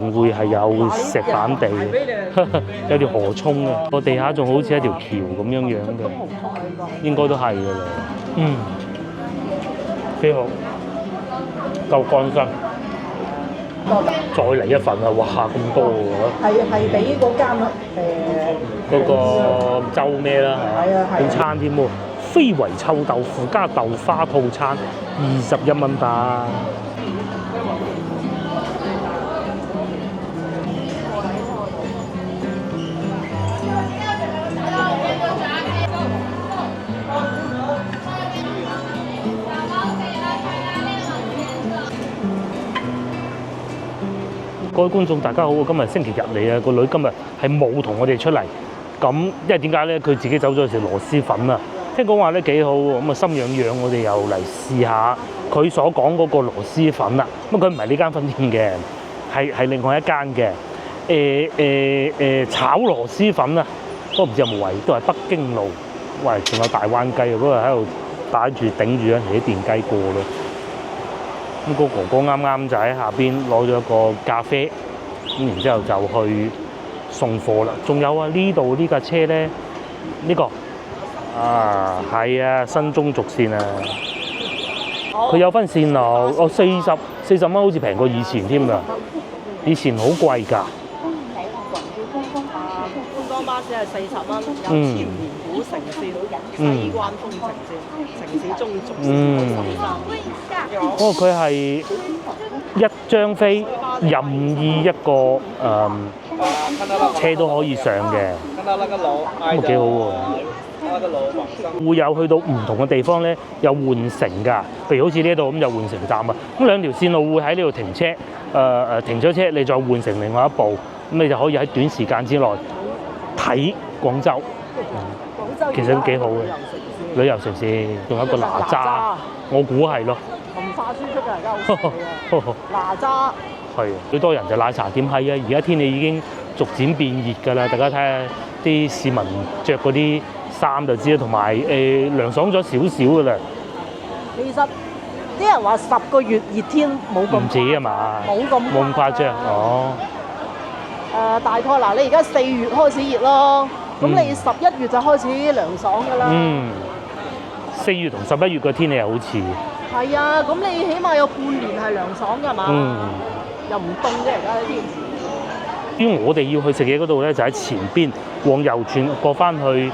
會係有石板地，有條河涌嘅，個地下仲好似一條橋咁樣樣嘅，應該都係㗎啦。嗯，幾好，夠乾身。再嚟一份啊！哇，咁多喎！係俾嗰間嗰個粥咩啦係啊好餐添喎，非遺臭豆腐加豆花套餐21蚊吧。各位觀眾大家好，今日星期日嚟啊！個女今日係冇同我哋出嚟，咁因為點解咧？佢自己走咗去食螺絲粉啊！聽講話咧幾好喎，咁啊心癢癢，我哋又嚟試下佢所講嗰個螺絲粉啦。咁佢唔係呢間分店嘅，係另外一間嘅。炒螺絲粉啊，都唔知有冇位，都係北京路。喂，仲有大灣雞啊！嗰個喺度擺住頂住一啲電雞過咯。咁個哥哥啱啱就喺下邊攞咗一個咖啡，咁然之後就去送貨啦。仲有啊，呢度呢架車咧，呢個係啊，新中軸線啊，佢有分線路，40蚊好似平過以前添㗎，以前好貴㗎。觀光巴士係40蚊，有前面古城線、西關風情線、城市中軸線哦，佢係一張飛，任意一個車都可以上嘅，咁幾好喎。會有去到唔同嘅地方咧，有換乘㗎。譬如好似呢度咁有換乘站啊。咁兩條線路會喺呢度停車，停咗車你再換乘另外一部，咁你就可以喺短時間之內睇廣州。其實都幾好嘅旅遊城市，仲有一個哪吒，我估係咯。文化輸出嘅而家好犀利啊！哪吒係啊，最多人就奶茶店係啊。而家天氣已經逐漸變熱㗎啦，大家睇下啲市民着嗰啲衫就知啦，同埋涼爽咗少少㗎啦。其實啲人話10個月熱天冇咁，唔止啊嘛，冇咁誇張哦。大概嗱，你而家4月開始熱咯，咁你11月就開始涼爽㗎啦。4月同11月嘅天氣又好似。係啊，咁你起碼有半年係涼爽㗎嘛，又唔凍啫而家啲天氣。因為我哋要去食嘢嗰度咧，就喺前邊往右轉過翻去，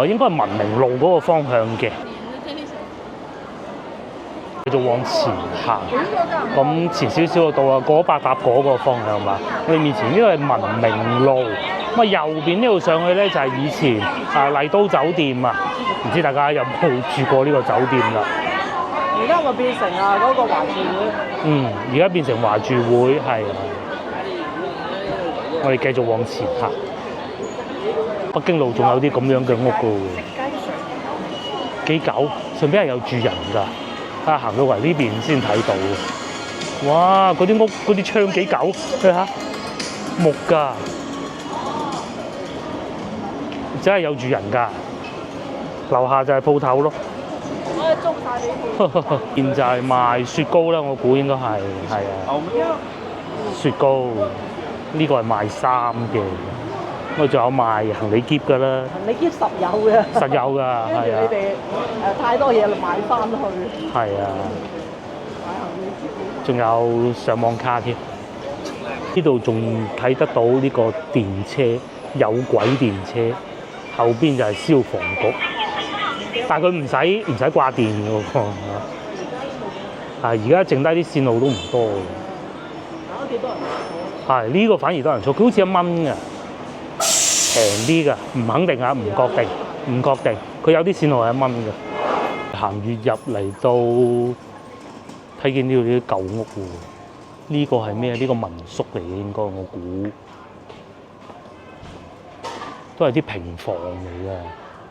應該係文明路嗰個方向嘅，繼續往前行。咁前少少就到啊，過咗八達嗰個方向嘛。我哋面前呢個係文明路，咁啊右邊呢度上去咧就係以前麗都酒店啊，唔知大家有冇住過呢個酒店啦？而家咪變成嗰個華住會。而家變成華住會係。我哋繼續往前行。北京路仲有啲咁樣嘅屋㗎喎，幾舊，上邊係有住人㗎。行到嚟呢邊先睇到嘅。哇！嗰啲屋嗰啲窗幾舊，睇下木㗎，真係有住人㗎。樓下就係鋪頭咯。租曬俾佢。現就係賣雪糕啦，我估應該係啊。雪糕呢個係賣衫嘅，我仲有賣行李篋㗎啦。行李篋實有嘅。實有㗎，係啊。跟住你哋太多嘢買翻去。係啊。買行李篋。仲有上網卡添。呢度仲睇得到呢個電車，有軌電車，後邊就係消防局。但係佢唔使掛電㗎喎。而家剩低啲線路都唔多嘅。搞幾多人？係呢個反而多人坐，佢好似1蚊㗎，平啲㗎，唔肯定啊，唔確定。佢有啲線路係1蚊㗎。行越入嚟到睇見呢度啲舊屋喎，呢個係咩？呢個民宿嚟嘅應該，我估都係啲平房嚟嘅。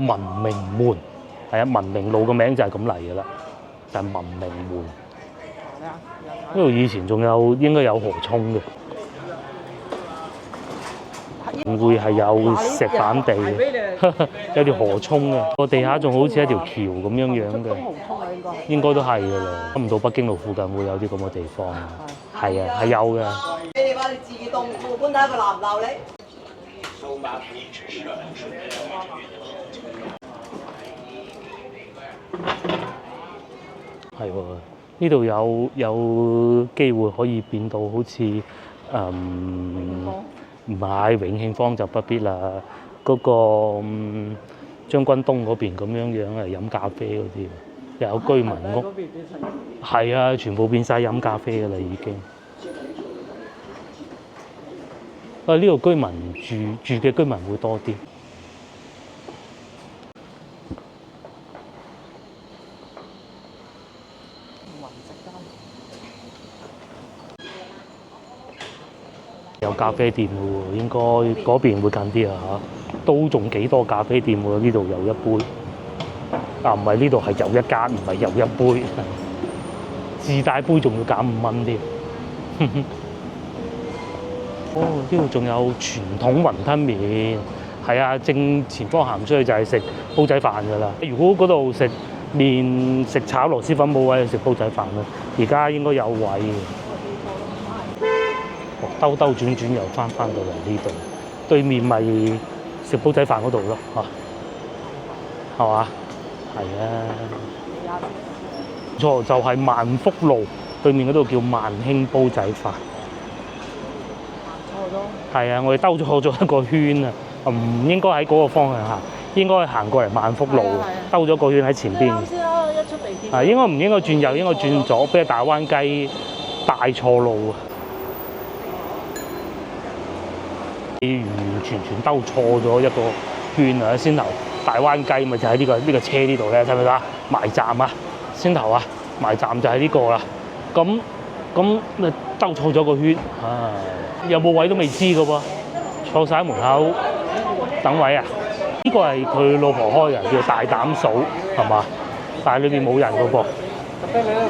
文明門係啊，文明路嘅名就係咁嚟㗎啦，就係文明門。呢度以前仲有應該有河涌嘅。會係有石板地嘅，有條河涌嘅，個地下仲好似一條橋咁樣樣嘅，應該都係㗎啦。差唔多北京路附近會有啲咁嘅地方，係啊，係有嘅。你話你自動付款睇下佢鬧唔鬧你？係喎，呢度有機會可以變到好似唔係永慶坊就不必啦，嗰、個將軍東嗰邊咁樣飲咖啡嗰啲，又有居民屋。係啊，全部變晒飲咖啡㗎啦已經。呢度居民住嘅居民會多啲。有咖啡店喎，應該嗰邊會近啲啊嚇，都仲幾多咖啡店喎？呢度有一杯，唔係呢度係有一間，唔係有一杯，自帶杯仲要減5蚊添。哦，呢度仲有傳統雲吞麵，係啊，正前方行出去就係食煲仔飯㗎啦。如果嗰度食麵食炒螺絲粉冇位食煲仔飯啦，而家應該有位嘅。兜兜轉轉又翻到嚟呢度，對面咪食煲仔飯嗰度咯，嚇，係嘛？係啊，錯就係萬福路對面嗰度叫萬興煲仔飯。係啊，我哋兜錯咗一個圈啊，唔應該喺嗰個方向行，應該行過嚟萬福路，兜咗個圈喺前邊。啱先啦，一出地鐵。係應該唔應該轉右，應該轉左，俾大灣雞帶錯路啊！你完全兜錯咗一個圈啊！先頭大灣雞咪就喺呢個車呢度咧，睇唔睇到啊？埋站啊，先頭啊，埋站就係呢個啦。咁咪兜錯咗個圈啊！有冇位都未知嘅喎，坐晒喺門口等位啊！呢個係佢老婆開嘅，叫大膽嫂係嘛？但係裏邊冇人嘅噃，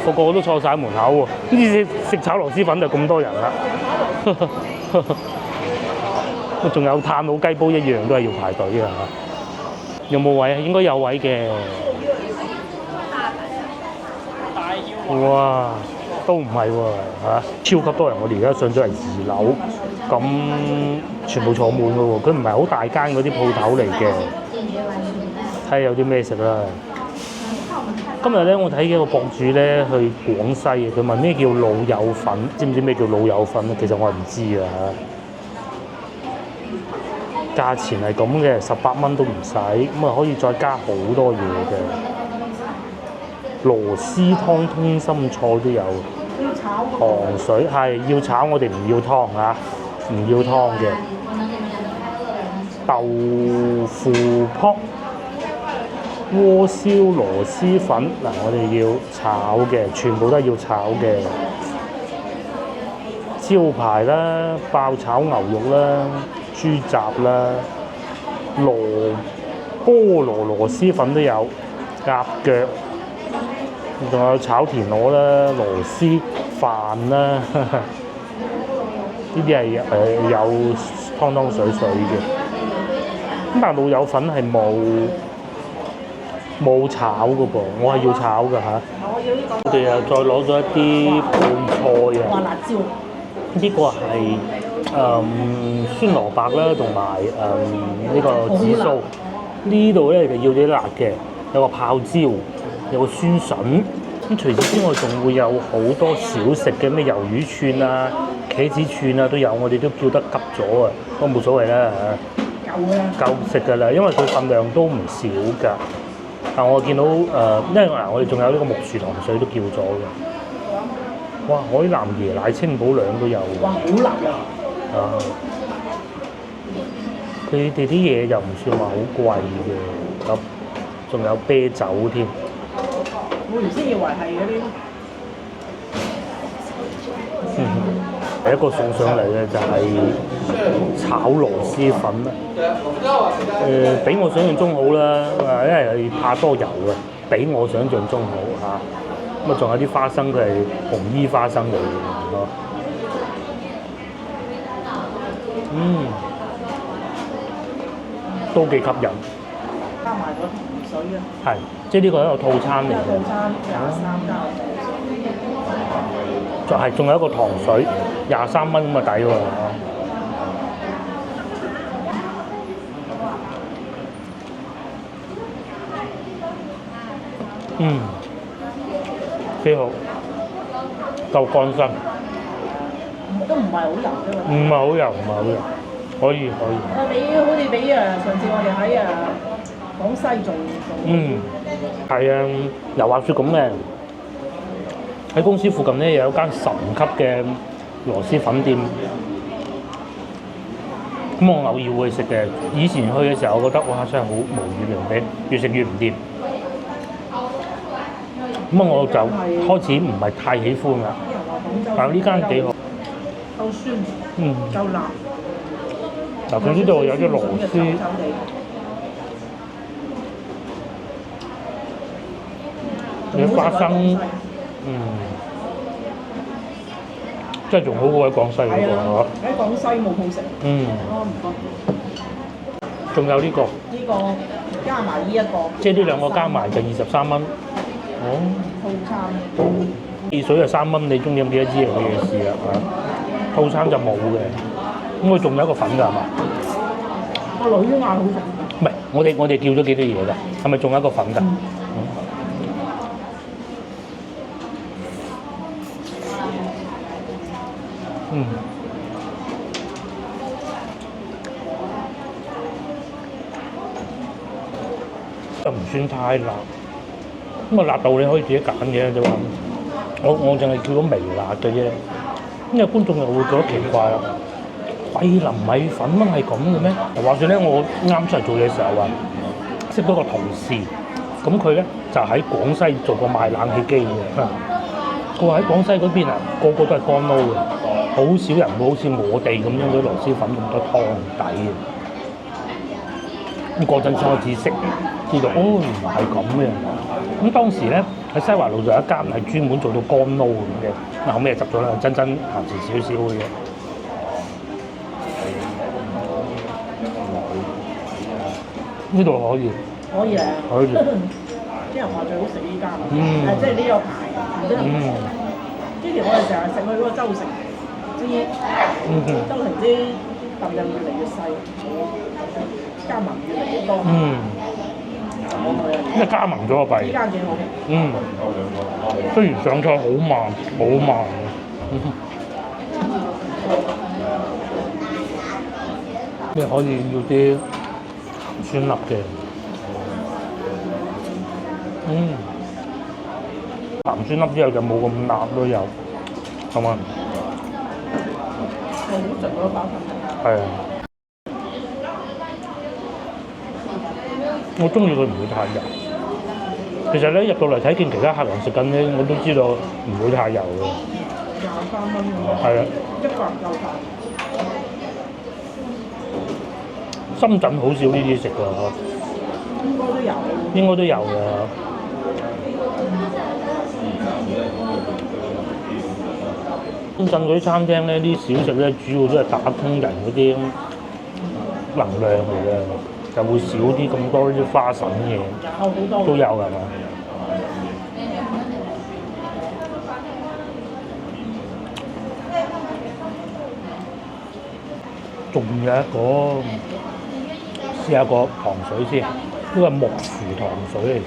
個個都坐晒喺門口喎。呢食炒螺絲粉就咁多人啦。仲有炭佬雞煲一樣都係要排隊嘅嚇。有冇位啊？應該有位嘅。哇！都唔係喎嚇，超級多人！我哋而家上咗嚟2樓，咁全部坐滿嘅喎。佢唔係好大間嗰啲鋪頭嚟嘅。睇下有啲咩食啦。今日咧，我睇幾個博主咧去廣西嘅，佢問咩叫老友粉，知唔知咩叫老友粉咧？其實我係唔知啊嚇。價錢係咁嘅，18蚊都唔使，咁啊可以再加好多嘢嘅。螺絲湯、通心菜都有。要炒糖水係要炒，我哋唔要湯嚇，唔要湯嘅。豆腐泡、鍋燒螺絲粉嗱，我哋要炒嘅，全部都係要炒嘅。招牌啦，爆炒牛肉啦。豬雜啦，菠蘿螺絲粉都有，鴨腳，仲有炒田螺啦、螺絲飯啦，呢啲係有湯水嘅。咁但係老友粉係冇炒嘅噃，我係要炒嘅嚇。我哋又再攞咗一啲配菜啊。辣椒。呢個係酸蘿蔔啦，同埋呢個紫蘇。呢度咧就要啲辣嘅，有個泡椒，有個酸筍。咁除此之外，仲會有好多小食嘅，咩魷魚串啊、茄子串啊都有，我哋都叫得急咗啊，都冇所謂啦嚇。夠食㗎啦，因為佢份量都唔少㗎。但我見到因為我哋仲有呢個木薯糖水都叫咗嘅。哇！海南椰奶清補涼都有喎。哇！好辣啊！佢哋啲嘢又唔算話好貴嘅，咁仲有啤酒添。我原先以為係嗰啲。第一個送上嚟嘅就係炒螺絲粉啦。比我想象中好啦，因為怕多油嘅，比我想象中好嚇。咁啊，仲有啲花生，佢係紅衣花生嚟嘅，嗬。都幾吸引。加埋個糖水啊！係，即係呢個係一個套餐嚟嘅。套餐23加個糖水。就係仲有一個糖水。23蚊咁啊抵喎。嗯，幾好，夠乾身，都唔係好油啫嘛。唔係好油，可以。好似比上次我哋喺廣西做。嗯，係啊，又話説咁嘅，喺公司附近咧有一間神級嘅螺絲粉店，咁我偶爾會食嘅。以前去嘅時候，我覺得哇真係好無與倫比，越食越唔掂。咁我就開始唔係太喜歡啦。但係呢間幾好，夠酸，夠辣。嗱，佢呢度有啲螺絲，有花生，即係仲好過喺廣西嗰個。喺廣西冇好食。唔該。仲有呢個。呢個加埋呢一個。即係呢兩個加埋就23蚊。套餐。汽水就3蚊，你中意飲幾多支嚟嘅事啦嚇。套餐就冇嘅。咁佢仲有一個粉㗎係嘛？個女都嗌好食。唔係，我哋叫咗幾多嘢㗎？係咪仲有一個粉㗎？又唔算太辣，咁啊辣度你可以自己揀嘅啫嘛。我淨係叫咗微辣嘅啫，因為觀眾又會覺得奇怪啦。桂林米粉乜係咁嘅咩？話説咧，我啱出嚟做嘢嘅時候啊，識到個同事，咁佢咧就喺廣西做過賣冷氣機嘅。佢話喺廣西嗰邊啊，個個都係乾撈嘅，好少人會好似我哋咁樣啲螺絲粉咁多湯底嘅。咁嗰陣先開始識，知道哦原來係咁嘅。咁當時咧喺西華路就有一間係專門做到乾撈咁嘅，後尾就執咗啦，真行遲少少嘅啫。呢度可以。可以啊。可以。啲人話最好食呢間，即係呢個牌，唔知係咪？之前我哋成日食去嗰個周城周城啲份量越嚟越細，加盟越嚟越多。因為加盟咗個幣。呢間幾好。雖然上菜好慢，好慢。你可以要啲酸辣嘅。鹹酸粒之後就冇咁辣都有，係嘛？好食嗰包飯。係啊，我中意佢唔會太油。其實咧入到嚟睇見其他客人食緊咧，我都知道唔會太油嘅。23蚊喎。係啊。一個人夠飯。深圳好少呢啲食㗎嗬。應該都有。應該都有㗎。深圳嗰啲餐廳咧，啲小食咧，主要都係打工人嗰啲能量嚟嘅，就會少啲咁多呢啲花神嘢。好多都有係嘛？仲有一個，試下個糖水先，呢個係木薯糖水嚟嘅。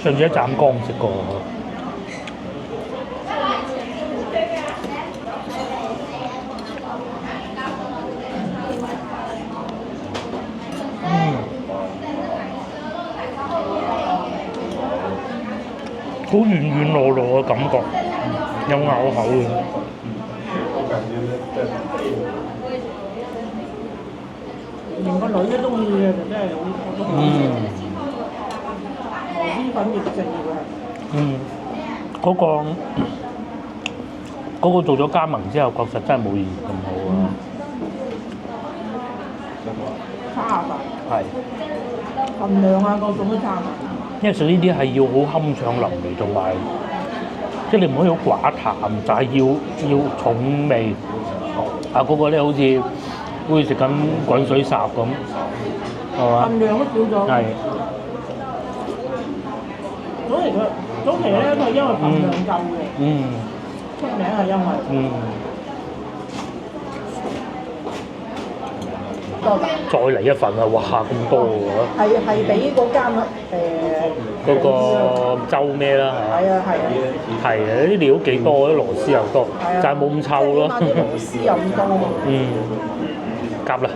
上次喺湛江食過。好軟軟糯糯嘅感覺，有咬口嘅。連個女都中意嘅，就真係好。螺絲粉亦正嘅。嗰個做咗加盟之後，確實真係冇以前咁好啊。差飯。係。份量啊，各種都差飯。因為食呢啲係要好酣暢淋漓，同埋即係你唔可以好寡淡，就係要重味。嗰個咧好似食緊滾水霎咁，係嘛？份量都少咗。係。早期咧，佢係因為份量夠嘅。出名係因為多㗎。再嚟一份啊！哇，咁多喎！係比嗰間嗰個周咩啦嚇？係啊，係啊，啲料幾多，啲螺絲又多，就係冇咁臭咯。啲螺絲又多。夾啦。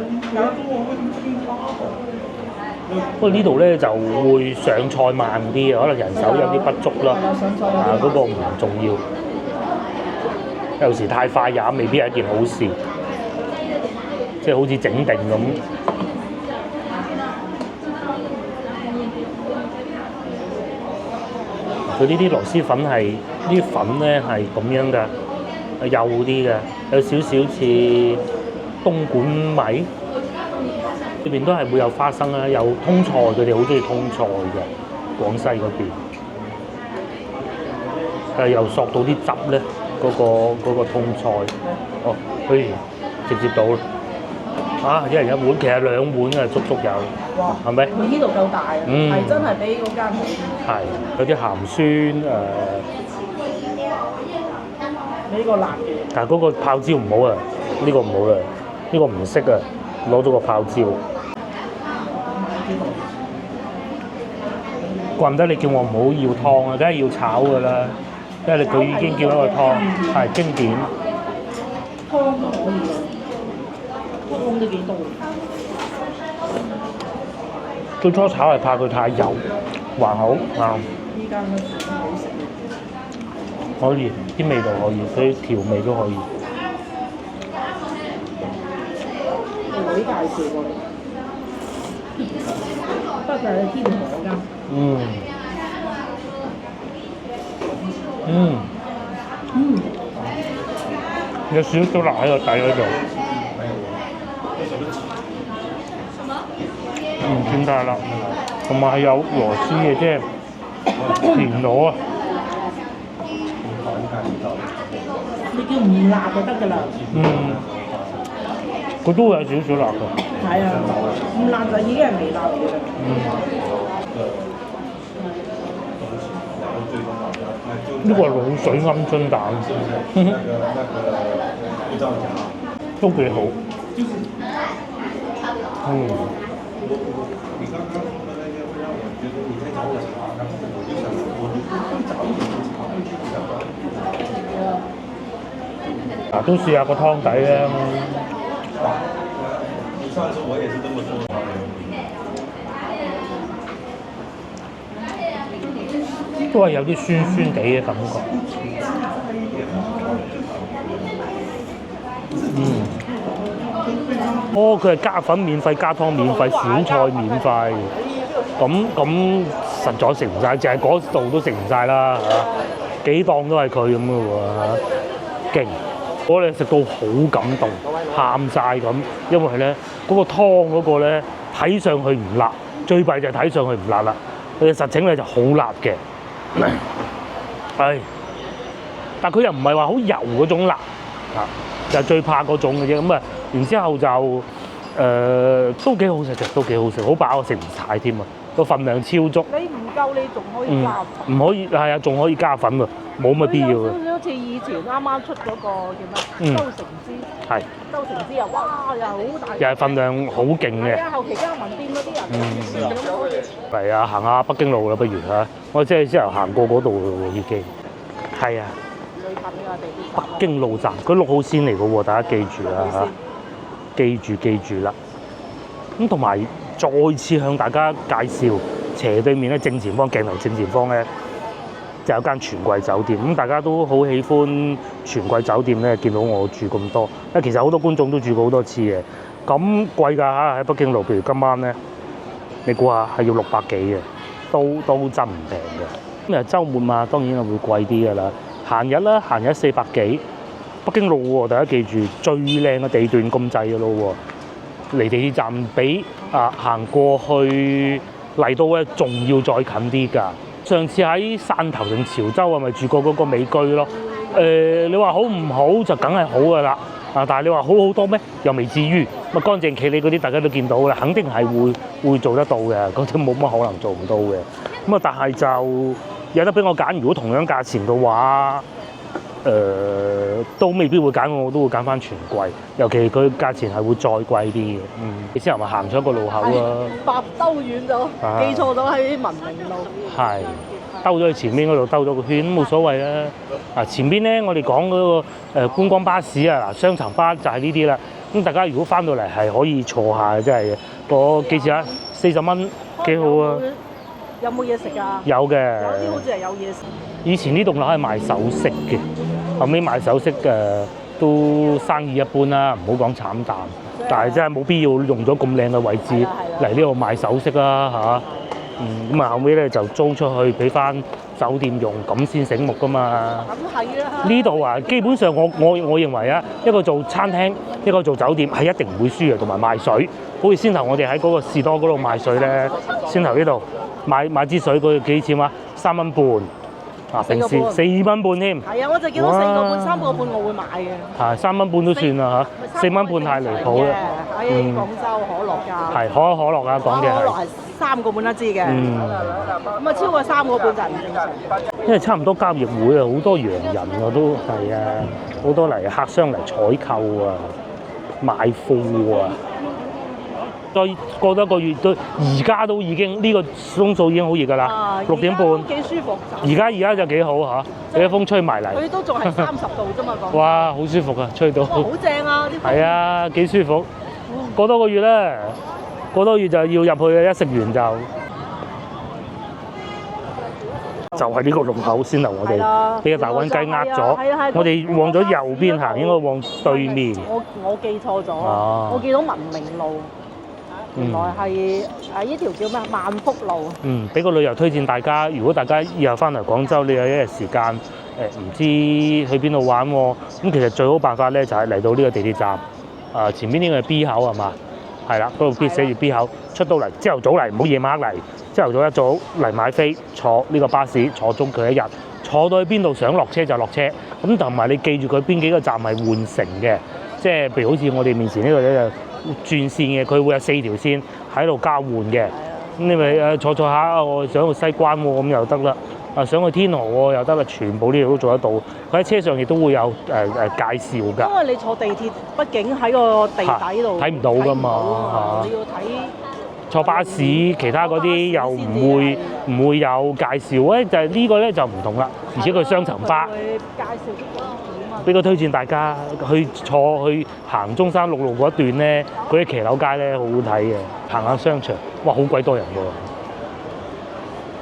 不過呢度咧就會上菜慢啲，可能人手有啲不足啦。嗰個唔重要。有時太快也未必係一件好事，即係好似整定咁。佢呢啲螺絲粉係啲粉咧係咁樣嘅，幼啲嘅，有少少似東莞米。裏邊都係會有花生啦，有通菜，佢哋好中意通菜嘅，廣西嗰邊。又索到啲汁咧，嗰個通菜。哦，直接倒啦。一人一碗，其實2碗啊，足足有。哇！係咪？佢呢度夠大啊，係真係比嗰間好。係有啲鹹酸呢個辣嘅。但係嗰個泡椒唔好啊，呢個唔好啦，呢個唔識啊，攞咗個泡椒。怪唔得你叫我唔好要湯啊，梗係要炒㗎啦，因為佢已經叫一個湯，係經典。湯都可以嘅，湯都幾多。最初炒係怕佢太油，還好啱。依間都算好食。可以，啲味道可以，佢調味都可以。會介紹過嘅，不過係天河嗰間。有少少辣喺個底嗰度。偏大辣，同埋係有螺絲嘅，即係甜螺啊！你叫唔辣就得㗎啦。佢都會有少少辣㗎。係啊，唔辣就已經係微辣嚟嘅。呢個係滷水鵪鶉蛋，都幾好。都試下個湯底咧。都係有啲酸酸地嘅感覺。佢係加粉免費，加湯免費，小菜免費。咁實在食唔晒，淨係嗰度都食唔晒啦嚇，幾檔都係佢咁嘅喎嚇，勁！我哋食到好感動，喊晒咁，因為咧嗰個湯嗰個咧睇上去唔辣，最弊就係睇上去唔辣啦。佢嘅實情咧就好辣嘅，但佢又唔係話好油嗰種辣啊，就係最怕嗰種嘅啫。咁啊，然之後就都幾好食嘅，都幾好食，好飽我食唔晒添啊！個份量超足。你唔夠，你仲可以加粉。唔可以係啊，仲可以加粉喎，冇乜必要嘅。少少似以前啱啱出嗰個叫咩？周成之。係。周成之又哇，又好大。又係份量好勁嘅。係啊，後期加盟店嗰啲人。嚟啊，行下北京路啦，不如嚇。我即係之後行過嗰度喎，已經。係啊。最近呢個地鐵。北京路站，佢6號線嚟嘅喎，大家記住啦嚇。記住啦。咁同埋再次向大家介紹，斜對面咧正前方鏡頭正前方咧就有間全季酒店。咁大家都好喜歡全季酒店咧，見到我住咁多，因為其實好多觀眾都住過好多次嘅。咁貴㗎嚇，喺北京路，譬如今晚咧，你估下係要600幾嘅，都真唔平嘅。咁週末嘛，當然係會貴啲㗎啦。閒日啦，閒日400幾。北京路喎，大家記住最靚嘅地段咁滯㗎咯喎。離地鐵站比行過去麗都咧，仲要再近啲㗎。上次喺汕頭定潮州係咪住過嗰個美居咯？你話好唔好就梗係好㗎啦。但係你話好好多咩？又未至於。咁乾淨企理嗰啲大家都見到啦，肯定係會做得到嘅，嗰啲冇乜可能做唔到嘅。咁但係就有得俾我揀，如果同樣價錢嘅話，都未必會揀我都會揀翻全季，尤其佢價錢係會再貴啲嘅。你先係咪行咗一個路口啊？白兜遠咗，記錯咗喺文明路。係兜咗去前面嗰度兜咗個圈，冇所謂啦。前邊咧我哋講嗰個觀光巴士啊，嗱雙層巴就係呢啲啦。咁大家如果翻到嚟係可以坐下嘅，真係個記住啊，40蚊幾好啊！有冇嘢食㗎？有嘅。有啲好似係有嘢食。以前呢棟樓係賣首飾嘅，後尾賣首飾都生意一般啦，唔好講慘淡。但係真係冇必要用咗咁靚嘅位置嚟呢度賣首飾啦嚇。咁後尾咧就租出去俾翻酒店用，咁先醒目噶嘛。咁係啦。呢度啊，基本上我認為啊，一個做餐廳，一個做酒店係一定唔會輸嘅，同埋賣水。好似先頭我哋喺嗰個士多嗰度賣水咧，先頭呢度買支水嗰幾錢話3蚊半。平時4蚊半添。係啊，我就見到4個半、3個半我會買嘅。3蚊半都算啦嚇，4蚊半太離譜啦。喺廣州可樂㗎。係可樂啊，講嘅係。可樂係3個半一支嘅。咁啊超過3個半就唔正常。因為差唔多交易會啊，好多洋人啊都係啊，好多嚟客商嚟採購啊，買貨啊。再過多一個月都，而家都已經呢個鐘數已經好熱㗎啦，6點半。幾舒服。而家就幾好嚇，俾風吹埋嚟。佢都仲係30度啫嘛，講。哇，好舒服啊，吹到。好正啊！啲風。係啊，幾舒服。過多個月咧，過多個月就要入去嘅，一食完就係呢個龍口先頭，我哋俾個大灣雞呃咗。我哋往咗右邊行，應該往對面。我記錯咗，我見到文明路。原來係呢條叫咩？萬福路。俾個旅遊推薦大家，如果大家以後翻嚟廣州，你有一日時間唔知去邊度玩喎，咁其實最好辦法咧就係嚟到呢個地鐵站，前邊呢個係 B 口係嘛？係啦，嗰度寫住 B 口，出到嚟朝頭早嚟，唔好夜晚黑嚟，朝頭早一早嚟買飛，坐呢個巴士坐足佢一日，坐到去邊度想落車就落車，咁同埋你記住佢邊幾個站係換乘嘅，即係譬如好似我哋面前呢個咧就轉線嘅，佢會有4條線喺度交換嘅。咁你咪坐下，我想去西關喎，咁又得啦。想去天河喎又得啦，全部呢度都做得到。佢喺車上亦都會有介紹㗎。因為你坐地鐵，畢竟喺個地底度睇唔到㗎嘛。你要睇坐巴士，其他嗰啲又唔會有介紹。就係呢個咧就唔同啦，而且佢雙層巴。介紹啲景點啊！俾個推薦大家去行中山6路嗰一段咧，嗰啲騎樓街咧好好睇嘅。行下商場，哇好鬼多人喎！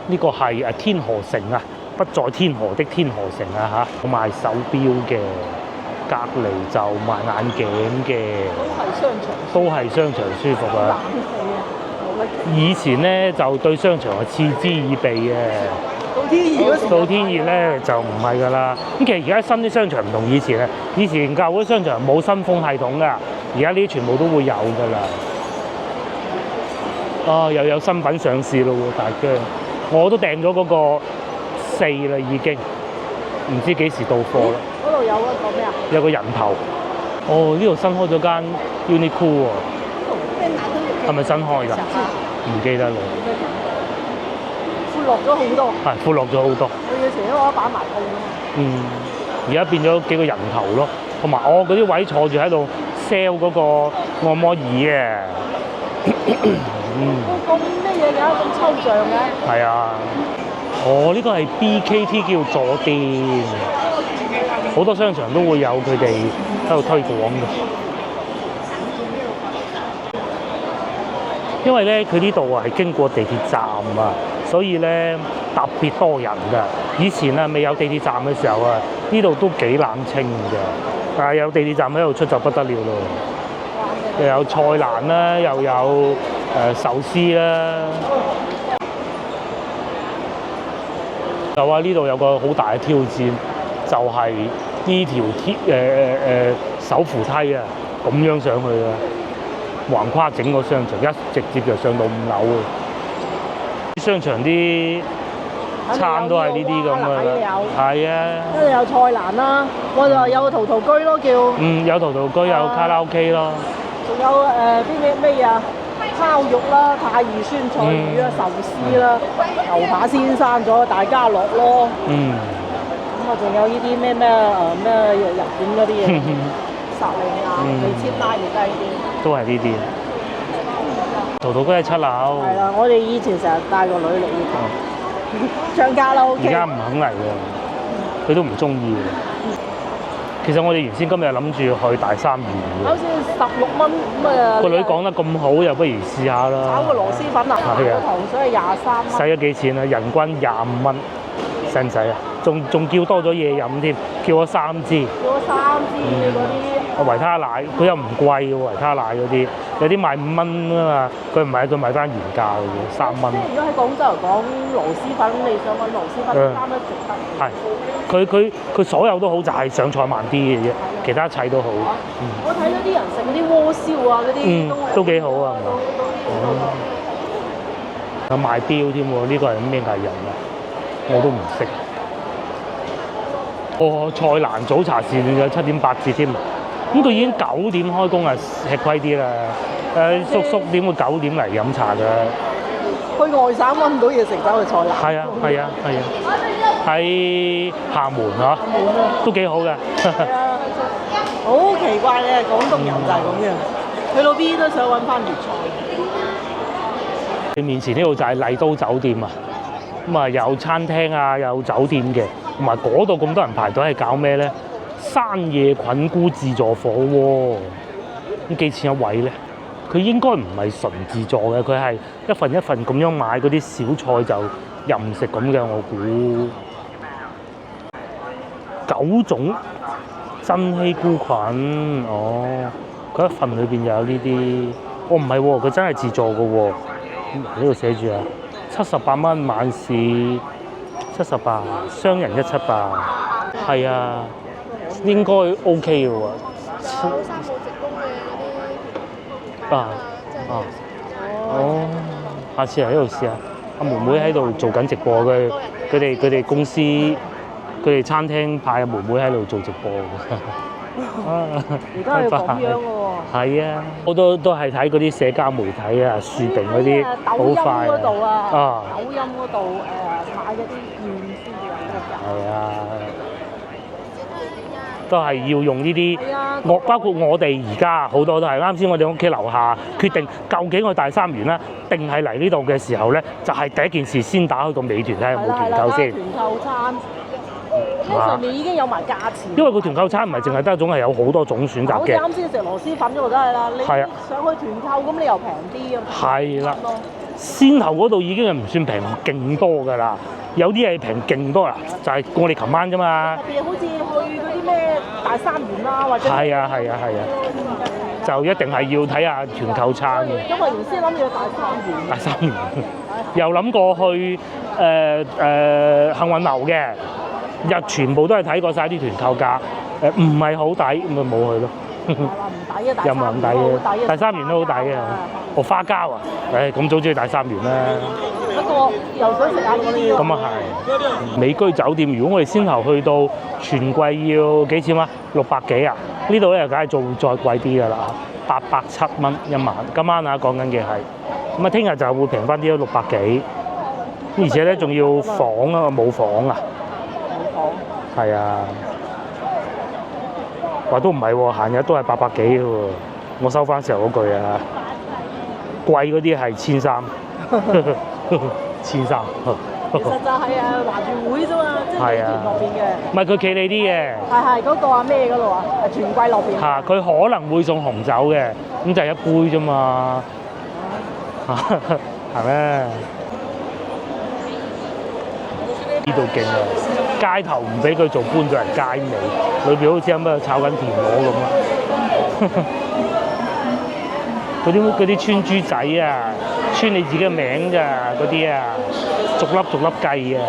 呢個係天河城啊，不在天河的天河城啊嚇，賣手錶嘅，隔離就賣眼鏡嘅，都係商場舒服啊！以前咧就對商場係嗤之以鼻嘅，到天熱咧就唔係㗎啦。咁其實而家新啲商場唔同以前啊，以前舊嗰啲商場冇新風系統㗎，而家呢啲全部都會有㗎啦。又有新品上市咯喎，大疆。我都訂咗嗰個4啦，已經唔知幾時到貨啦。嗰度有一個咩啊？有個人頭。呢度新開咗間 Uniqlo 喎。係咪新開㗎？唔記得啦。闊落咗好多。係闊落咗好多。我以前都擺埋鋪㗎嘛。而家變咗幾個人頭咯，同埋嗰啲位坐住喺度 sell 嗰個按摩椅嘅。咁咩嘢㗎？咁抽象嘅？係啊，呢個係 BKT 叫佐店，好多商場都會有佢哋喺度推廣嘅。因為咧，佢呢度係經過地鐵站啊，所以咧特別多人㗎。以前啊未有地鐵站嘅時候啊，呢度都幾冷清㗎，但係有地鐵站喺度出就不得了咯。又有菜欄啦，又有壽司啦。就話呢度有個好大嘅挑戰，就係呢條手扶梯啊，咁樣上去啊，橫跨整個商場，直接就上到5樓啊！商場啲餐都係呢啲咁嘅啦，係啊。跟住有菜欄啦，我就有陶陶居咯，叫。有陶陶居，有卡拉 OK 咯。仲有邊咩啊？烤肉啦、太二酸菜魚啦、壽司啦、牛扒先生咗大家樂咯。啊，仲有呢啲咩日本嗰啲嘢，薩莉亞、味千拉亦都係呢啲。都係呢啲。淘淘都係7樓。係啦，我哋以前成日帶個女嚟呢度，漲價啦 OK。而家唔肯嚟喎，佢都唔中意嘅。其實我哋原先今日諗住去大三元嘅。好似16蚊咁啊！個女講得咁好，又不如試下啦。炒個螺絲粉啊，個糖水係23蚊。使咗幾錢啊？人均25蚊，使唔使啊？仲叫多咗嘢飲添，叫咗3支。叫咗3支嗰啲。維他奶佢又唔貴嘅喎，維他奶嗰啲有啲賣5蚊啊嘛，佢唔係佢賣翻原價嘅喎，3蚊。即係如果喺廣州嚟講，螺絲粉你想揾螺絲粉啱得值得。係，佢所有都好，就係上菜慢啲嘅啫，其他一切都好。我睇到啲人食嗰啲鍋燒啊，嗰啲都幾好啊。有賣錶添喎，呢個係咩藝人啊？我都唔識。菜蘭早茶時段有7.8折添，咁佢已經9點開工啊，吃虧啲啦。叔叔點會9點嚟飲茶㗎？去外省揾唔到嘢食，走去菜蘭。係啊，喺廈門嚇，都幾好嘅。係啊，好奇怪咧，廣東人就係咁樣，去到邊都想揾翻粵菜。你面前呢度就係麗都酒店啊，咁啊有餐廳啊，有酒店嘅，同埋嗰度咁多人排隊係搞咩咧？山野菌菇自助火鍋，咁幾錢一位咧？佢應該唔係純自助嘅，佢係一份一份咁樣買嗰啲小菜就任食咁嘅，我估。9種珍稀菇菌，佢一份裏邊又有呢啲，唔係喎，佢真係自助嘅喎，呢度寫住啊，78蚊晚市78，雙人178，係啊，應該 OK 嘅喎。下次嚟呢度試下。阿妹妹喺度做緊直播，佢哋公司佢哋餐廳派阿妹妹喺度做直播嘅。而家係咁樣嘅喎。係啊，我都係睇嗰啲社交媒體啊，樹定嗰啲好快。抖音嗰度啊，抖音嗰度買嗰啲麵先至有得㗎。係啊。都係要用呢啲，包括我哋而家好多都係啱先，我哋屋企樓下決定究竟去大三元啦，定係嚟呢度嘅時候咧，就係第一件事先打開個美團睇下有冇團購先。團購餐，上面已經有埋價錢。因為個團購餐唔係淨係得一種，係有好多種選擇嘅。好似啱先食螺絲粉嗰度都係啦，你上去團購咁你又平啲咁。係啦，先頭嗰度已經係唔算平，勁多㗎啦。有啲係平勁多啦，就係我哋琴晚啫嘛。特別好似去嗰啲咩大三元啦，或者係啊，就一定係要睇下團購餐嘅。因為原先諗住去大三元，又諗過去幸運樓嘅，又全部都係睇過晒啲團購價，唔係好抵，咁咪冇去咯。唔抵啊！又唔係咁抵嘅，大三元都好抵嘅。花膠啊，咁早知去大三元啦。不過又想食下嗰啲。咁啊係，美居酒店如果我哋先頭去到全季要幾錢啊？600幾啊？呢度咧梗係做再貴啲㗎啦，807蚊一晚。今晚啊講緊嘅係，咁啊聽日就會平翻啲咯，600幾。而且咧仲要房啊，冇房啊。冇房。係啊。話都唔係喎，閒日都係800幾喎。我收翻時候嗰句啊，貴嗰啲係1300。1300。其實就係華住會啫嘛，即係美團落邊嘅。唔係佢企你啲嘅。係嗰個咩嗰度啊？全季落邊。佢可能會送紅酒嘅，咁就係一杯啫嘛。係咩？呢度勁啊！街頭唔俾佢做，搬咗人街尾，裏邊好似喺度炒緊田螺咁啊！嗰啲穿珠仔啊，穿你自己嘅名咋嗰啲啊，逐粒逐粒計啊！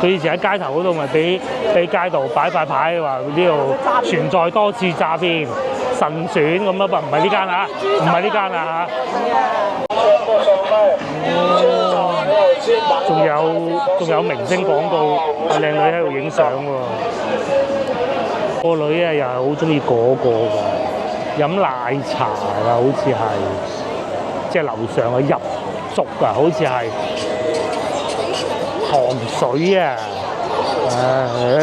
佢以前喺街頭嗰度咪俾街道擺塊牌話呢度存在多次詐騙、神選咁啊！唔係呢間啊，唔係呢間啊嚇！仲有明星廣告，有靚女喺度影相喎。個女啊又係好中意嗰個㗎，飲奶茶啊，好似係即係樓上嘅入粥啊，好似係糖水啊，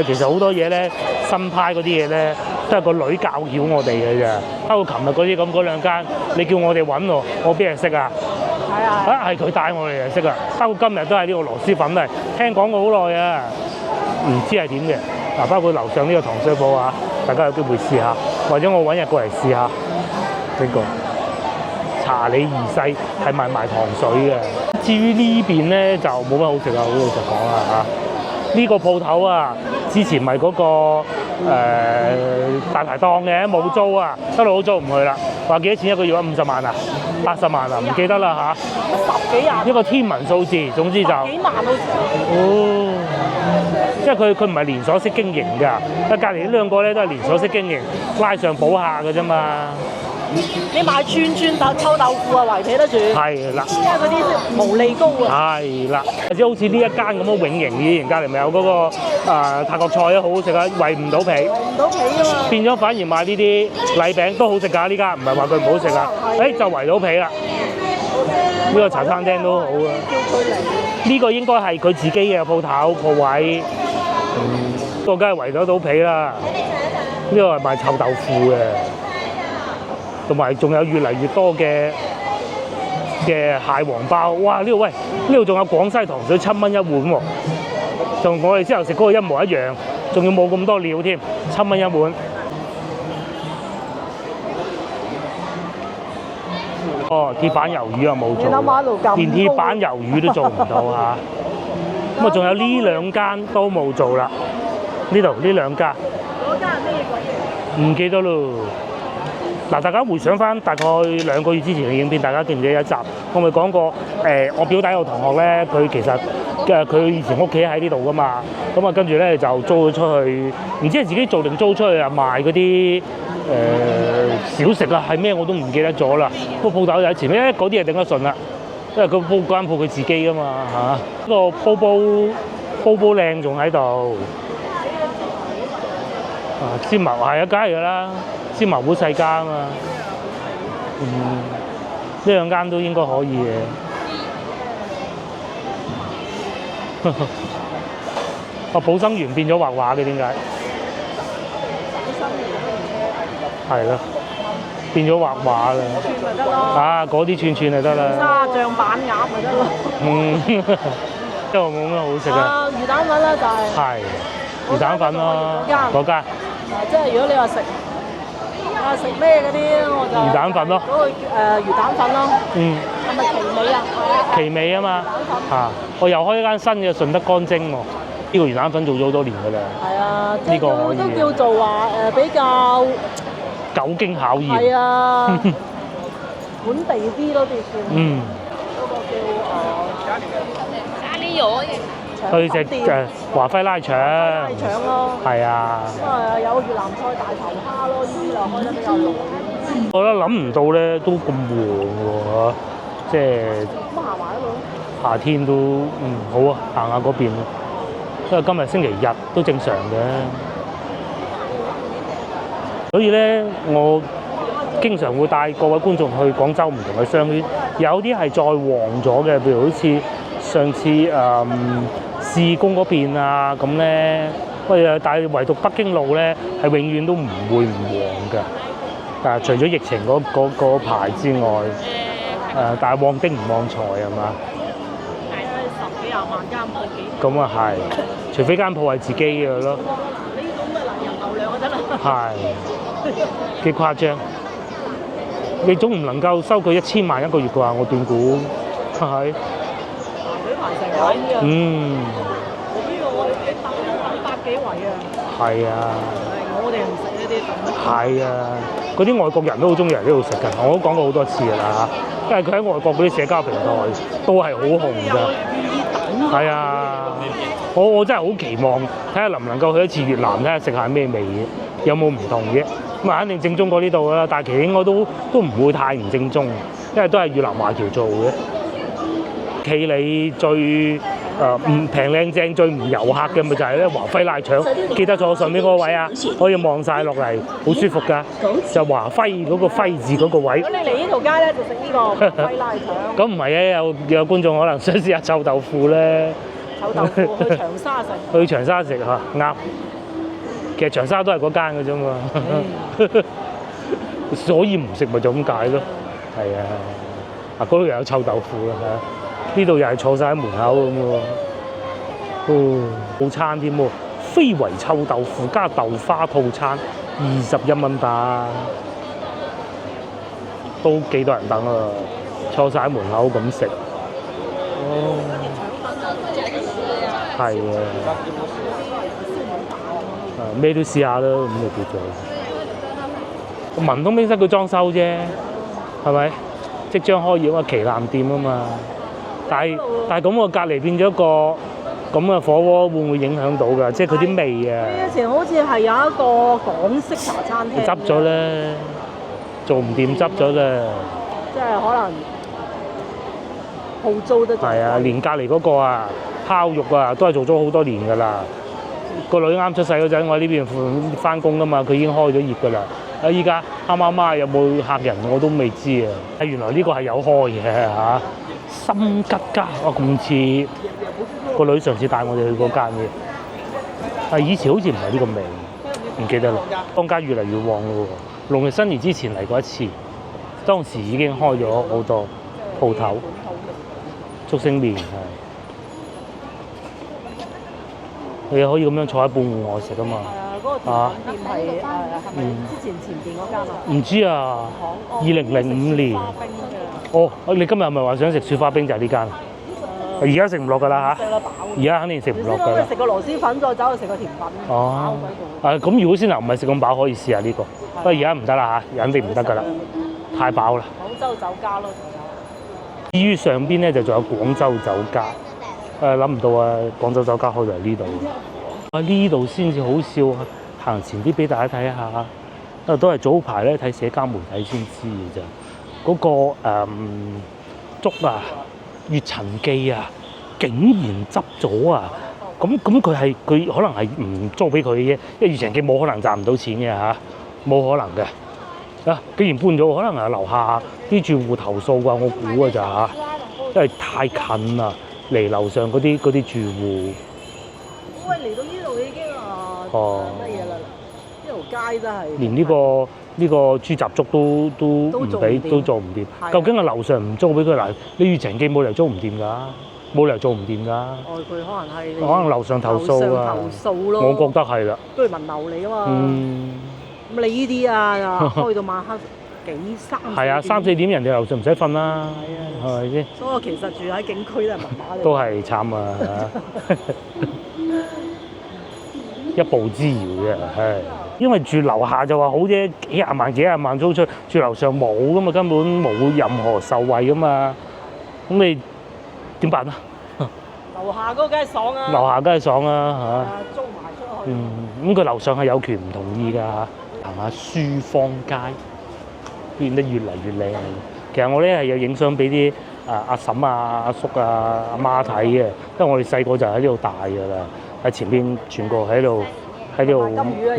其實好多嘢咧，新派嗰啲嘢咧，都係個女教曉我哋嘅啫。包括琴日嗰啲咁嗰兩間，你叫我哋揾喎，我邊係識啊？係啊！係佢帶我哋嚟識啊！包括今日都係呢個螺絲粉嚟，聽講過好耐啊，唔知係點嘅。嗱，包括樓上呢個糖水鋪啊，大家有機會試下，或者我揾日過嚟試下呢個查理二世係賣糖水嘅。至於呢邊咧就冇乜好食啊，好老實講啦嚇。呢個鋪頭啊，之前咪嗰個大排檔嘅冇租啊，一路都租唔去啦。話幾多錢一個月啊？50萬啊，80萬啊，唔記得啦嚇。10幾廿，一個天文數字，總之就幾萬好似。哦，因為佢唔係連鎖式經營㗎，隔離呢兩個咧都係連鎖式經營，拉上補下嘅啫嘛。你買串臭豆腐啊，維睇得住。係啦，因為嗰啲毛利高啊。係啦，或者好似呢一間咁嘅永盈以前隔離咪有嗰個泰國菜啊，好好食啊，圍唔到皮。圍唔到皮啊嘛。變咗反而買呢啲禮餅都好食㗎，呢間唔係話佢唔好食啊，就圍到皮啦。呢個茶餐廳都好啊。呢個應該係佢自己嘅鋪頭鋪位，個梗係圍得到皮啦。呢個係賣臭豆腐嘅。同埋仲有越嚟越多嘅蟹黃包，哇！呢度喂，呢度仲有廣西糖水7蚊一碗喎，同我哋之後食嗰個一模一樣，仲要冇咁多料添，7蚊一碗。哦，鐵板魷魚啊冇做，連鐵板魷魚都做唔到嚇。咁啊，仲有呢兩間都冇做啦。呢度呢兩間，嗰間係咩鬼嘢？唔記得咯。嗱，大家回想翻大概2個月之前嘅影片，大家記唔記得一集？我咪講過我表弟個同學咧，佢其實佢以前屋企喺呢度噶嘛，咁啊跟住咧就租咗出去，唔知係自己做定租出去啊賣嗰啲小食啊，係咩我都唔記得咗啦。個鋪頭就喺前面，嗰啲係頂得順啦，因為佢間鋪佢自己噶嘛嚇。呢個煲靚仲喺度，煎茅係一間嚟㗎啦。煎茅好細間啊嘛，呢兩間都應該可以嘅。寶生園變咗畫畫嘅點解？係咯，變咗畫畫啦。串咪得咯。嗰啲串就得啦。沙醬板鴨咪得咯。因為冇咩好食啊。魚蛋粉啦就係。係，魚蛋粉咯，嗰間。即係如果你話食咩嗰啲，我就魚蛋粉咯，嗰個魚蛋粉咯。係咪奇美啊？奇美啊嘛。我又開一間新嘅順德乾蒸喎，呢個魚蛋粉做咗好多年㗎啦。係啊，呢個可以。都叫做話比較久經考驗。係啊，本地啲咯，啲叫。嗰個叫咖喱魚。去食華輝拉腸，拉腸咯，係啊，有越南菜大頭蝦咯，呢啲就開得比較耐。我覺得諗唔到咧，都咁旺喎，即係咁行埋嗰度。夏天都好啊，行下嗰邊，因為今日星期日都正常嘅，所以咧我經常會帶各位觀眾去廣州唔同嘅商圈，有啲係再旺咗嘅，譬如好似上次市工嗰邊啊，咁咧，但係唯獨北京路咧係永遠都唔會唔旺㗎。除咗疫情嗰排之外，但係旺丁唔旺財係嘛？係10幾20萬間鋪幾？咁啊係，除非間鋪係自己嘅咯。呢種咪嗱人流量就得啦。係幾誇張？你總唔能夠收佢1000萬一個月啩？我斷估係。呢個我哋等100幾圍啊！係啊！我哋唔食呢啲咁。係啊！嗰啲外國人都好中意嚟呢度食㗎，我都講過好多次㗎啦，因為佢喺外國嗰啲社交平台都係好紅㗎。係啊！我真係好期望睇下能唔能夠去一次越南，睇下食下咩味嘅，有冇唔同嘅？咁啊，肯定正宗過呢度啦，但係其實應該都唔會太唔正宗，因為都係越南華僑做嘅。企理最唔平靚正最唔遊客嘅咪就係咧華輝拉腸，記得坐上面嗰個位啊，可以望晒落嚟，好舒服㗎。就華輝嗰個輝字嗰個位。如果你嚟呢條街咧，就食呢個華輝拉腸。咁唔係啊，有觀眾可能想試下臭豆腐咧，臭豆腐去長沙食。去長沙食嚇啱。其實長沙都係嗰間嘅啫嘛，所以唔食咪就咁解咯。係啊，嗰度又有臭豆腐啊，呢度又係坐晒喺門口咁喎。哦，套餐添喎，非遺臭豆腐加豆花套餐21蚊打，都幾多人等啊！坐晒喺門口咁食。哦，係啊。咩都試下啦，咁就叫做文東冰室佢裝修啫，係咪？即將開業啊，旗艦店啊嘛。但係咁我隔離變咗個咁嘅火鍋，會唔會影響到㗎？即係佢啲味啊。以前好似係有一個港式茶餐廳。執咗啦，做唔掂執咗啦。即係可能鋪租都係啊，連隔離嗰個啊烤肉啊，都係做咗好多年㗎啦。個女啱出世嗰陣，我喺呢邊翻工㗎嘛，佢已經開咗業㗎啦。依家啱有冇客人我都未知啊。原來呢個係有開嘅嚇，心吉家哇咁似個女上次帶我哋去嗰間嘅。以前好似唔係呢個名，唔記得啦。當街越嚟越旺咯喎，農曆新年之前嚟過一次，當時已經開咗好多鋪頭，竹升麵係。你可以咁樣坐喺半戶外食啊嘛。嗰個甜品店係咪之前前邊嗰間啊？唔知啊，2005年。哦，你今日係咪話想食雪花冰就係呢間？而家食唔落㗎啦嚇。而家肯定食唔落㗎啦。食個螺絲粉，再走去食個甜品。哦。咁如果先頭唔係食咁飽，可以試下呢個。不過而家唔得啦嚇，肯定唔得㗎啦，太飽啦。廣州酒家咯，至於上邊咧就仲有廣州酒家。諗唔到啊！廣州酒家開到嚟呢度，呢度先至好笑啊！行前啲俾大家睇下，都係早排咧睇社交媒體先知嘅咋。嗰個粥啊，月陳記啊，竟然執咗啊！咁佢可能係唔租俾佢嘅，因為月陳記冇可能賺唔到錢嘅嚇，冇可能嘅。竟然搬咗，可能係樓下啲住戶投訴啩，我估㗎咋嚇，因為太近啦。嚟樓上嗰啲住戶，喂，嚟到呢度已經乜嘢啦？呢條街真係連呢個豬雜粥都唔俾，都做唔掂。究竟係樓上唔租俾佢嗱？你月陳記冇理由租唔掂㗎，冇理由做唔掂㗎。佢可能樓上投訴啊，投訴咯。我覺得係啦。都係文樓嚟㗎嘛。咁你呢啲啊，開到晚黑。係啊，3、4點人哋樓上唔使瞓啦，係咪先？所以我其實住喺景區都係麻麻地。都係慘啊！一步之遙嘅，係。因為住樓下就話好啫，幾廿萬租出，住樓上冇㗎嘛，根本冇任何受惠㗎嘛。咁你點辦啊？樓下嗰個梗係爽啊！樓下梗係爽啊嚇！租埋出去。咁佢樓上係有權唔同意㗎。行下書坊街。變得越嚟越靚。其實我咧係有影相俾啲阿嬸啊、阿叔啊、阿媽睇嘅，因為我哋細個就喺呢度大㗎啦。喺前邊全個喺度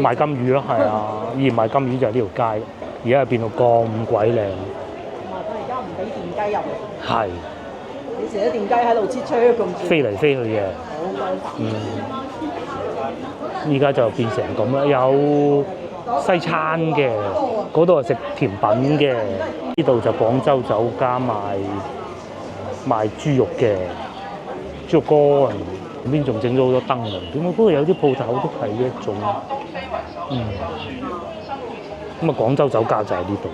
賣金魚咯，係啊，以前賣金魚就係呢條街，而家變到咁鬼靚。同埋佢而家唔俾電雞入嚟。係。以前啲電雞喺度切車咁。飛嚟飛去嘅。依家就變成咁啦，有西餐嘅，嗰度係食甜品嘅，呢度就廣州酒家賣豬肉嘅，豬肉乾，邊仲整咗好多燈籠，點解嗰度有啲鋪頭都係呢一種？咁啊廣州酒家就係呢度，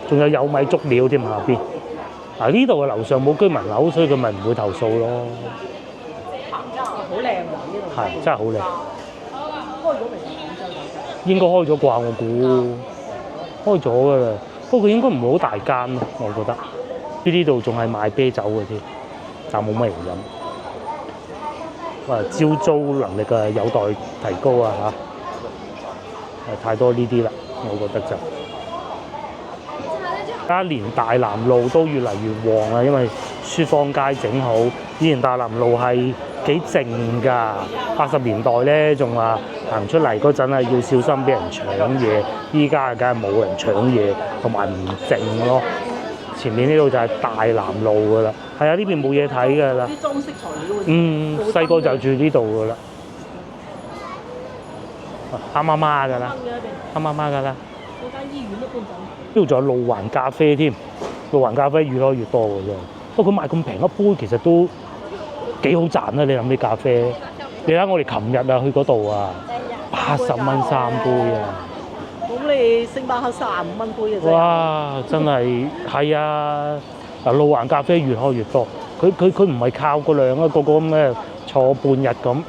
仲有米足料添下邊。呢度嘅樓上冇居民樓，所以佢咪唔會投訴咯。好靚喎呢度。係，真係好靚。開咗未？應該開咗啩，我估開咗㗎啦。不過佢應該唔會好大間咯，我覺得。呢度仲係賣啤酒嘅添，但冇乜人飲。招租能力嘅有待提高啊嚇。太多呢啲啦，我覺得就。而家連大南路都越嚟越旺啦，因為書坊街整好。以前大南路係幾靜㗎，80年代咧仲話行出嚟嗰陣要小心俾人搶嘢，依家梗係冇人搶嘢，同埋唔靜咯。前面呢度就係大南路㗎啦。係啊，呢邊冇嘢睇㗎啦。啲裝飾材料細個就住呢度㗎啦。啱媽媽㗎啦，啱媽媽㗎啦。嗰間醫院都搬走。呢度仲有路環咖啡添，路環咖啡越開越多㗎啫。不過佢賣咁平一杯，其實都幾好賺啊！你諗啲咖啡，你睇我哋琴日啊去嗰度啊，80蚊3杯啊！咁你星巴克35蚊杯嘅啫。哇！真係啊！嗱，路環咖啡越開越多，佢唔係靠個量啊，個咁嘅坐半日咁，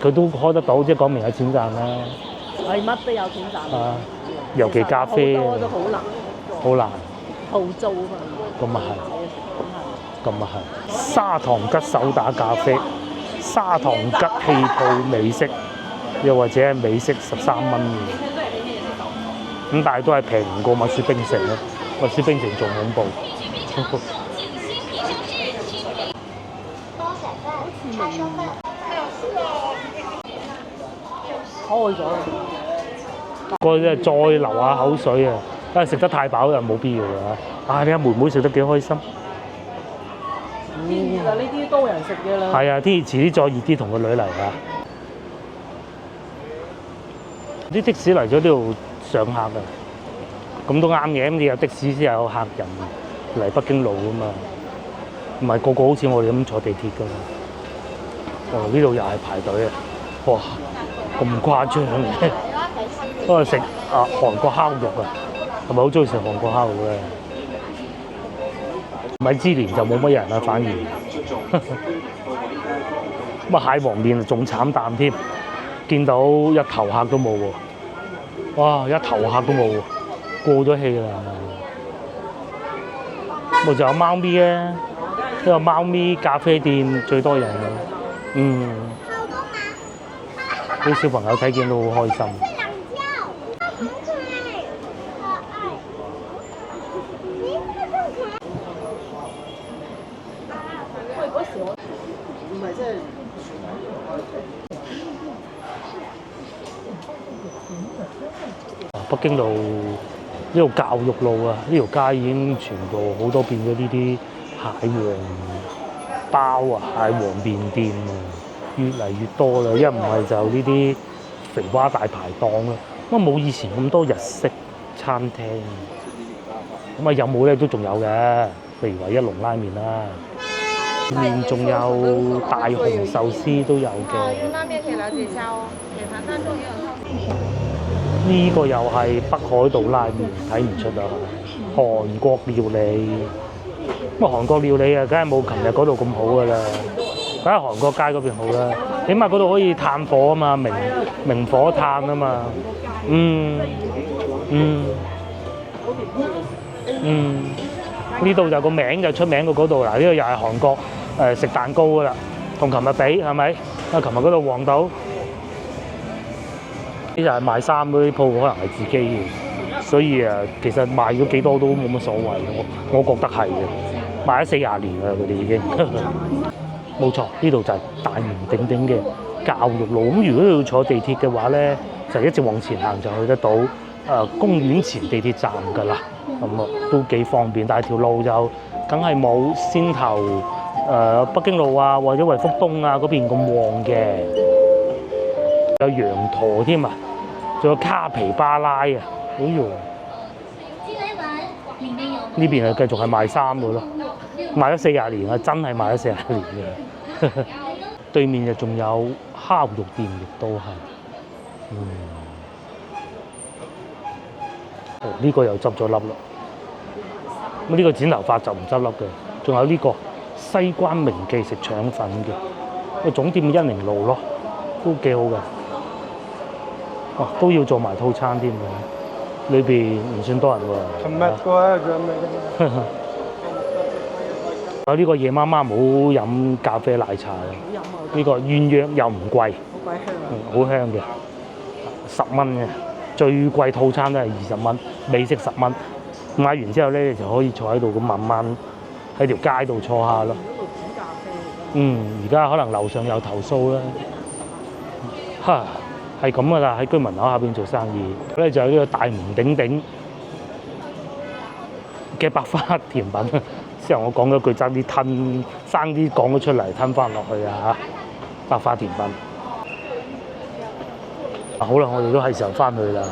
佢都開得到，即係講明有錢賺啦。係乜都有錢賺。啊，尤其咖啡好多都好難。好難。套租啊嘛。咁啊係。咁啊係。砂糖桔手打咖啡、砂糖桔氣泡美式，又或者係美式13蚊嘅。咁但係都係平唔過蜜雪冰城咯，蜜雪冰城仲恐怖。開咗啦！嗰啲再流下口水啊！因為食得太飽就冇必要啦。你阿妹妹食得幾開心。天熱啊！呢啲多人食嘅啦。係啊，遲啲再熱啲同個女嚟啊！啲的士嚟咗呢度上客啊，咁都啱嘅。咁你有的士先有客人嚟北京路噶嘛，唔係個個好似我哋咁坐地鐵噶嘛。呢度又係排隊啊！哇，咁誇張嘅。不過食韓國烤肉啊，係咪好中意食韓國烤肉咧？米芝蓮就冇乜人啦，反而。咁蟹黃面仲慘淡添，見到一頭客都冇喎。哇！一頭客都冇喎，過咗氣啦。咪就有貓咪啊！呢個貓咪咖啡店最多人嘅。啲小朋友睇見都好開心。北京路呢度教育路啊，呢條街已經全部好多變咗呢啲蟹黃包啊、蟹黃麵店啊，越嚟越多啦。一唔係就呢啲肥蛙大排檔啦，咁冇以前咁多日式餐廳。咁有冇咧都仲有嘅，譬如話一龍拉麵啦，面仲有大雄壽司都有嘅。雲拉麵可以了解一下哦，鐵盤當中也有套餐。呢個又係北海道拉麵，睇唔出啊！韓國料理，咁韓國料理啊，梗係冇琴日嗰度咁好噶啦，梗係韓國街嗰邊好啦。起碼嗰度可以炭火啊嘛，明火炭啊嘛。呢度就個名就出名過嗰度嗱，呢個又係韓國食蛋糕噶啦，同琴日比係咪？琴日嗰度黃島。呢就係賣衫嗰啲鋪，可能係自己嘅，所以其實賣咗幾多都冇乜所謂。我覺得係嘅，賣咗40年啦，佢哋已經冇錯。呢度就係大名鼎鼎嘅教育路。咁如果你要坐地鐵嘅話咧，就一直往前行就去得到公園前地鐵站㗎啦。咁都幾方便，但係條路就梗係冇先頭北京路啊或者惠福東啊嗰邊咁旺嘅。有羊駝添啊，仲有卡皮巴拉啊，哎呦！呢邊繼續係賣衫嘅咯，賣咗40年啊，真係賣咗40年嘅。對面就仲有烤肉店，亦都係。呢個又執咗笠啦。咁呢個剪頭髮就唔執笠嘅，仲有呢個西關名記食腸粉嘅，個總店1寧路咯，都幾好嘅。都要做埋套餐添嘅，裏邊唔算多人喎。有呢個夜媽媽冇飲咖啡奶茶嘅，呢個鴛鴦又唔貴，好香嘅，10蚊嘅，最貴套餐都係20蚊，美式10蚊。買完之後咧，你就可以坐喺度咁慢慢喺條街度坐下咯。而家可能樓上有投訴啦，係咁噶啦，喺居民樓下邊做生意。咧就有呢個大名鼎鼎嘅百花甜品。之後我講咗句爭啲生啲講咗出嚟吞翻落去啊嚇！百花甜品。好啦，我哋都係時候翻去啦嚇，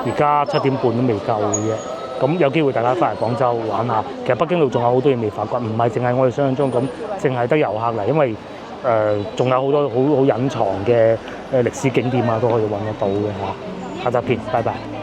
而家7點半都未夠嘅啫。咁有機會大家翻嚟廣州玩下，其實北京路仲有好多嘢未發掘，唔係淨係我哋想象中咁，淨係得遊客嚟，因為仲有好多好隱藏嘅歷史景點啊，都可以揾得到嘅嚇。下集見，拜拜。